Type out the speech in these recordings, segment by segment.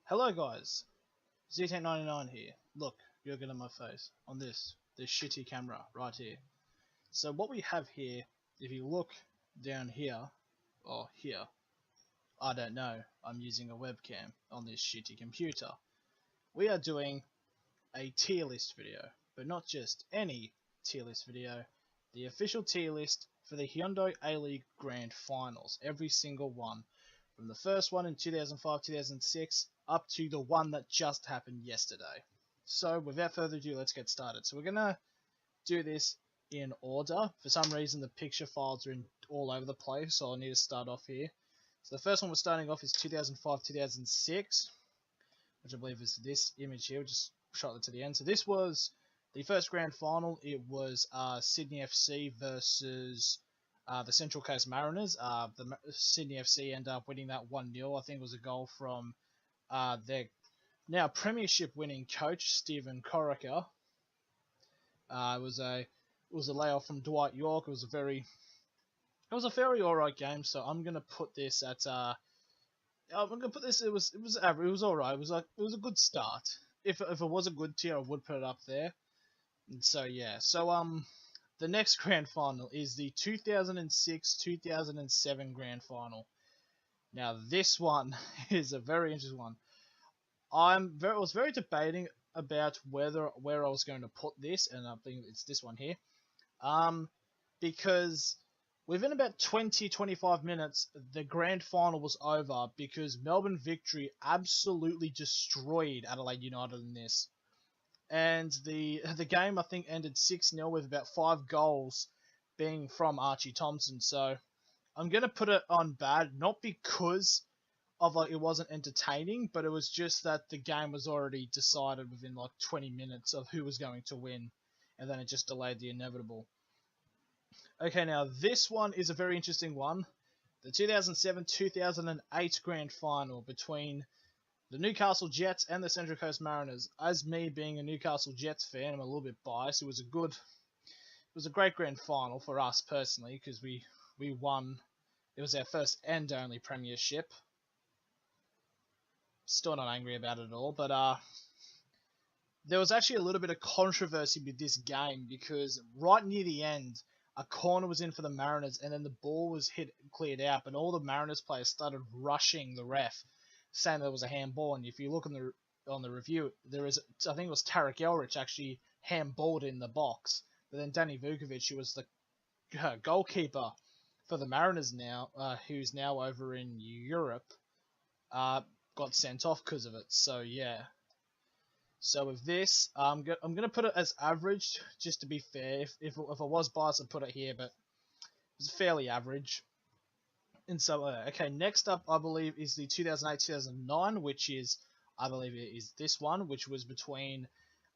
Hello guys, Z1099 here. Look, you're looking at my face on this shitty camera right here. So what we have here, if you look down here, or here, I don't know, I'm using a webcam on this shitty computer. We are doing a tier list video, but not just any tier list video, the official tier list for the Hyundai A-League Grand Finals, every single one. From the first one in 2005-2006 up to the one that just happened yesterday. So without further ado, let's get started. So we're going to do this in order. For some reason the picture files are all over the place, so I'll need to start off here. So the first one we're starting off is 2005-2006, which I believe is this image here. We'll just shot it to the end. So this was the first grand final. It was Sydney FC versus the Central Coast Mariners. The Sydney FC ended up winning that 1-0. I think it was a goal from their now premiership winning coach, Stephen Corica. It was a layoff from Dwight York. It was a very alright game. So I'm gonna put this at it was average. It was alright. It was a good start. If it was a good tier, I would put it up there. And so yeah. So the next grand final is the 2006-2007 grand final. Now this one is a very interesting one. I was very debating about where I was going to put this, and I think it's this one here. Because within about 20-25 minutes, the grand final was over because Melbourne Victory absolutely destroyed Adelaide United in this. And the game, I think, ended 6-0 with about 5 goals being from Archie Thompson. So I'm going to put it on bad, not because of it wasn't entertaining, but it was just that the game was already decided within like 20 minutes of who was going to win, and then it just delayed the inevitable. Okay, now this one is a very interesting one. The 2007-2008 grand final between the Newcastle Jets and the Central Coast Mariners. As me being a Newcastle Jets fan, I'm a little bit biased. It was a great grand final for us personally because we won. It was our first and only premiership. Still not angry about it at all, but there was actually a little bit of controversy with this game because right near the end, a corner was in for the Mariners, and then the ball was cleared out, and all the Mariners players started rushing the ref, saying there was a handball. And if you look on the review, there is, I think it was Tarek Elrich actually handballed in the box, but then Danny Vukovic, who was the goalkeeper for the Mariners now, who's now over in Europe, got sent off because of it. So yeah. So with this, I'm gonna put it as average just to be fair. If I was biased, I'd put it here, but it was fairly average. And so, okay, next up, I believe, is the 2008-2009, which is, I believe it is this one, which was between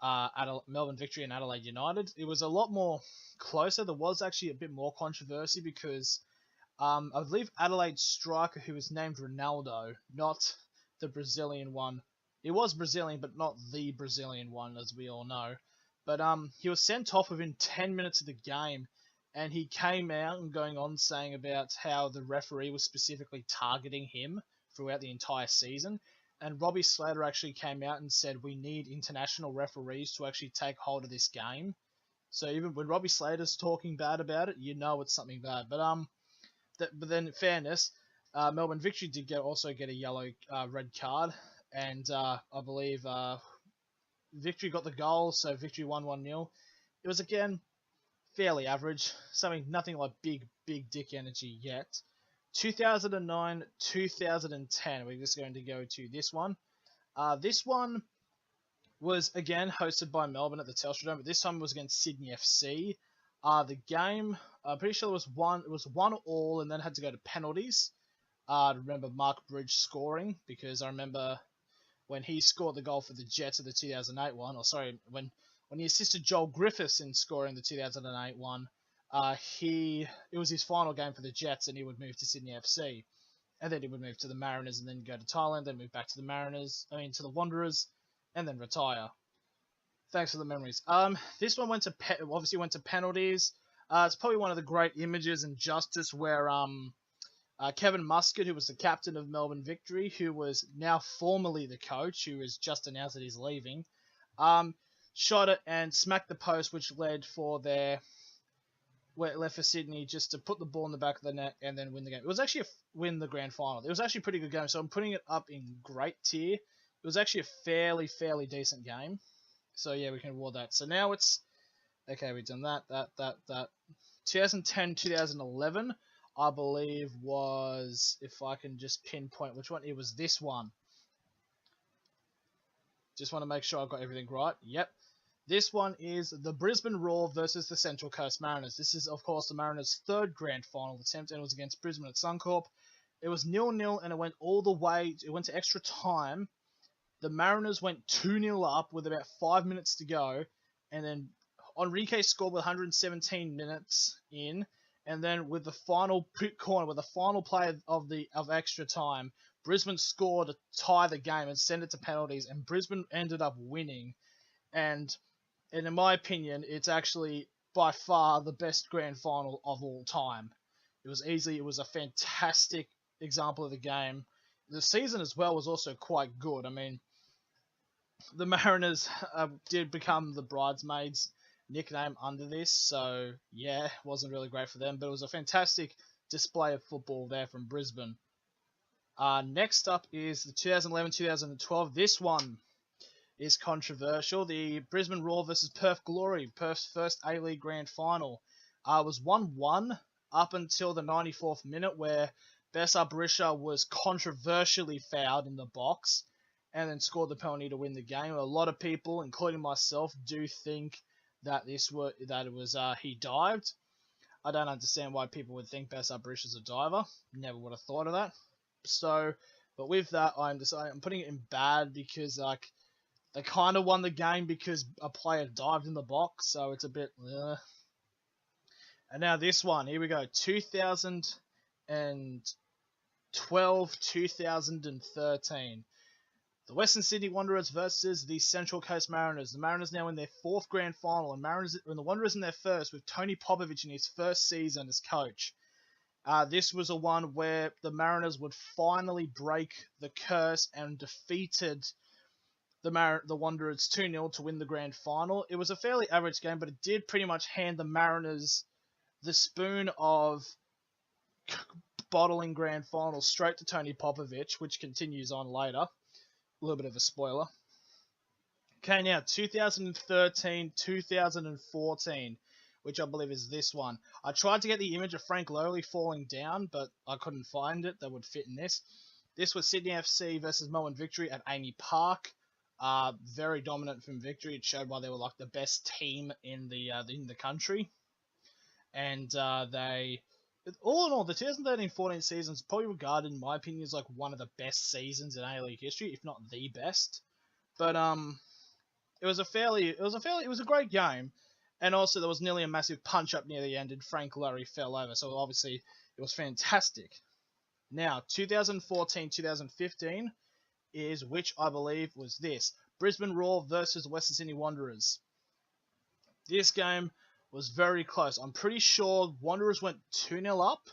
Melbourne Victory and Adelaide United. It was a lot more closer. There was actually a bit more controversy because I believe Adelaide's striker, who was named Ronaldo, not the Brazilian one. It was Brazilian, but not the Brazilian one, as we all know. But he was sent off within 10 minutes of the game, and he came out and going on saying about how the referee was specifically targeting him throughout the entire season. And Robbie Slater actually came out and said, we need international referees to actually take hold of this game. So even when Robbie Slater's talking bad about it, you know it's something bad. But then in fairness, Melbourne Victory did also get a yellow red card. And I believe Victory got the goal, so Victory won 1-0. It was, again, fairly average. Nothing like big dick energy yet. 2009-2010, we're just going to go to this one. This one was, again, hosted by Melbourne at the Telstra Dome, but this time it was against Sydney FC. The game, I'm pretty sure it was 1-1, and then had to go to penalties. I remember Mark Bridge scoring, because I remember when he scored the goal for the Jets of the 2008 one, or sorry, when he assisted Joel Griffiths in scoring the 2008 one, it was his final game for the Jets, and he would move to Sydney FC, and then he would move to the Mariners, and then go to Thailand, then move back to the to the Wanderers, and then retire. Thanks for the memories. This one obviously went to penalties. It's probably one of the great images in Justice where Kevin Muscat, who was the captain of Melbourne Victory, who was now formerly the coach, who has just announced that he's leaving, shot it and smacked the post, which led for Sydney just to put the ball in the back of the net and then win the game. It was actually win the grand final. It was actually a pretty good game, so I'm putting it up in great tier. It was actually a fairly decent game. So yeah, we can award that. So now it's okay. We've done that. 2010, 2011, I believe was, if I can just pinpoint which one, it was this one. Just want to make sure I've got everything right. Yep. This one is the Brisbane Roar versus the Central Coast Mariners. This is, of course, the Mariners' third grand final attempt, and it was against Brisbane at Suncorp. It was 0-0, and it went all the way. It went to extra time. The Mariners went 2-0 up with about 5 minutes to go, and then Enrique scored with 117 minutes in, and then with the final pit corner, with the final play of extra time, Brisbane scored to tie the game and send it to penalties, and Brisbane ended up winning. And in my opinion, it's actually by far the best grand final of all time. It was a fantastic example of the game. The season as well was also quite good. I mean, the Mariners did become the bridesmaids nickname under this, so yeah, wasn't really great for them, but it was a fantastic display of football there from Brisbane. Next up is the 2011-2012. This one is controversial. The Brisbane Roar versus Perth Glory, Perth's first A-League grand final, was 1-1 up until the 94th minute, where Besar Berisha was controversially fouled in the box and then scored the penalty to win the game. A lot of people, including myself, do think that he dived. I don't understand why people would think Besar Berisha's a diver. Never would have thought of that. So, but with that, I'm putting it in bad because they kind of won the game because a player dived in the box, so it's a bit. And now this one, here we go, 2012, 2013. The Western Sydney Wanderers versus the Central Coast Mariners. The Mariners now in their fourth grand final, and the Wanderers in their first, with Tony Popovich in his first season as coach. This was a one where the Mariners would finally break the curse and defeated the Wanderers 2-0 to win the grand final. It was a fairly average game, but it did pretty much hand the Mariners the spoon of bottling grand finals straight to Tony Popovich, which continues on later. A little bit of a spoiler. Okay, now 2013, 2014, which I believe is this one. I tried to get the image of Frank Lowry falling down, but I couldn't find it that would fit in this. This was Sydney FC versus Melbourne Victory at Amy Park. Very dominant from Victory. It showed why they were like the best team in the country. And all in all, the 2013-14 season is probably regarded, in my opinion, as like one of the best seasons in A-League history, if not the best. But it was a great game, and also there was nearly a massive punch up near the end, and Frank Lowry fell over. So obviously it was fantastic. Now 2014-2015 is, which I believe was this, Brisbane Roar versus Western Sydney Wanderers. This game was very close. I'm pretty sure Wanderers went 2-0 up,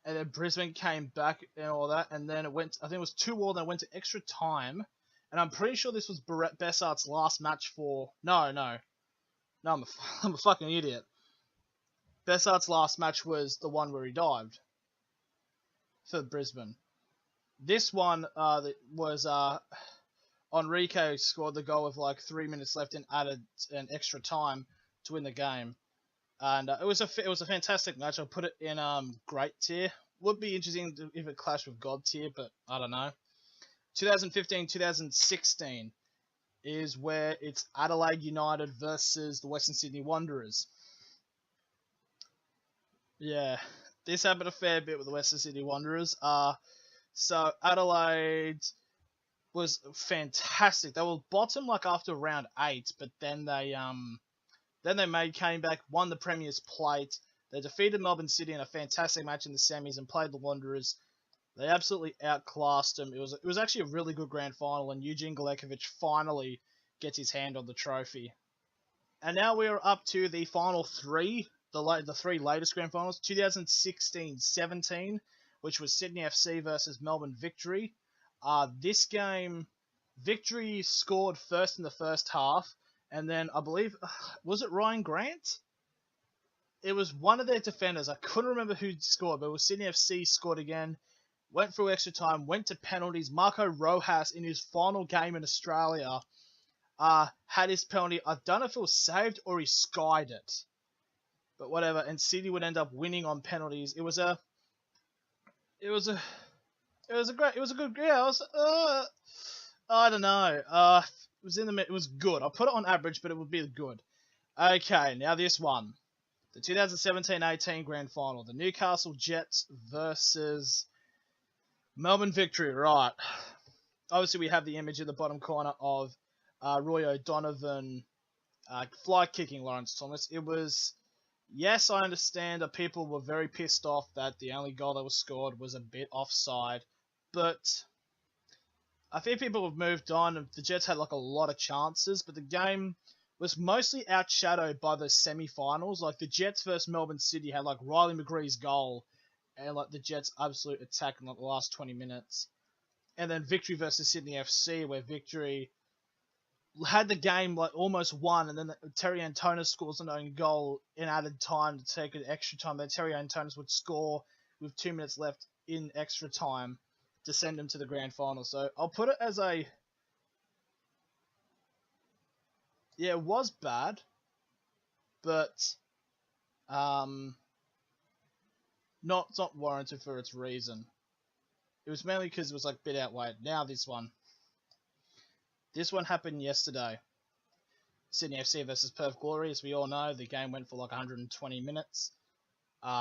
and then Brisbane came back and all that, and then I think it was 2-2, then it went to extra time, and I'm pretty sure this was Bessart's last match for... No, I'm a fucking idiot. Bessart's last match was the one where he dived for Brisbane. This one was Enrique scored the goal with like 3 minutes left and added an extra time to win the game, and it was a fantastic match. I'll put it in great tier. Would be interesting if it clashed with God tier, but I don't know. 2015-2016 is where it's Adelaide United versus the Western Sydney Wanderers. Yeah, this happened a fair bit with the Western Sydney Wanderers. So Adelaide was fantastic. They were bottom like after round 8, but then they came back, won the Premier's Plate. They defeated Melbourne City in a fantastic match in the semis and played the Wanderers. They absolutely outclassed them. It was actually a really good grand final, and Eugene Galekovic finally gets his hand on the trophy. And now we are up to the final three, the three latest grand finals: 2016-17, which was Sydney FC versus Melbourne Victory. This game, Victory scored first in the first half, and then I believe, was it Ryan Grant? It was one of their defenders. I couldn't remember who scored, but it was Sydney FC scored again. Went through extra time, went to penalties. Marco Rojas, in his final game in Australia, had his penalty. I don't know if it was saved or he skied it, but whatever. And City would end up winning on penalties. It was a good. Yeah, I don't know. It was good. I put it on average, but it would be good. Okay, now this one. The 2017-18 Grand Final. The Newcastle Jets versus Melbourne Victory. Right. Obviously, we have the image in the bottom corner of Roy O'Donovan fly kicking Lawrence Thomas. It was... Yes, I understand that people were very pissed off that the only goal that was scored was a bit offside. But I think people have moved on. The Jets had like a lot of chances, but the game was mostly outshadowed by the semi-finals. Like the Jets versus Melbourne City had like Riley McGree's goal and like the Jets' absolute attack in like the last 20 minutes. And then Victory versus Sydney FC, where Victory had the game like almost won, and then Terry Antonis scores an own goal in added time to take an extra time. Then Terry Antonis would score with 2 minutes left in extra time to send him to the grand final. So I'll put it as a... Yeah, it was bad, but not warranted for its reason. It was mainly because it was like bit outweighed. Now this one. This one happened yesterday. Sydney FC versus Perth Glory. As we all know, the game went for like 120 minutes.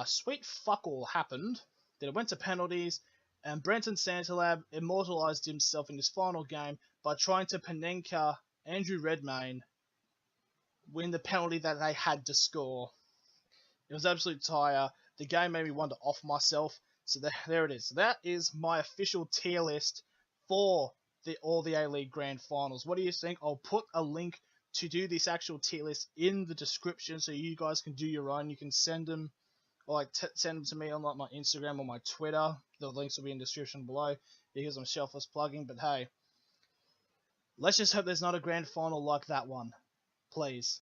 Sweet fuck all happened. Then it went to penalties, and Brenton Santalab immortalised himself in his final game by trying to Panenka Andrew Redmayne win the penalty that they had to score. It was absolute tire. The game made me want to off myself. So there it is. So that is my official tier list for all the A-League Grand Finals. What do you think? I'll put a link to do this actual tier list in the description so you guys can do your own. You can send them, or like send them to me on like my Instagram or my Twitter. The links will be in the description below because I'm selfless plugging. But hey, let's just hope there's not a grand final like that one. Please.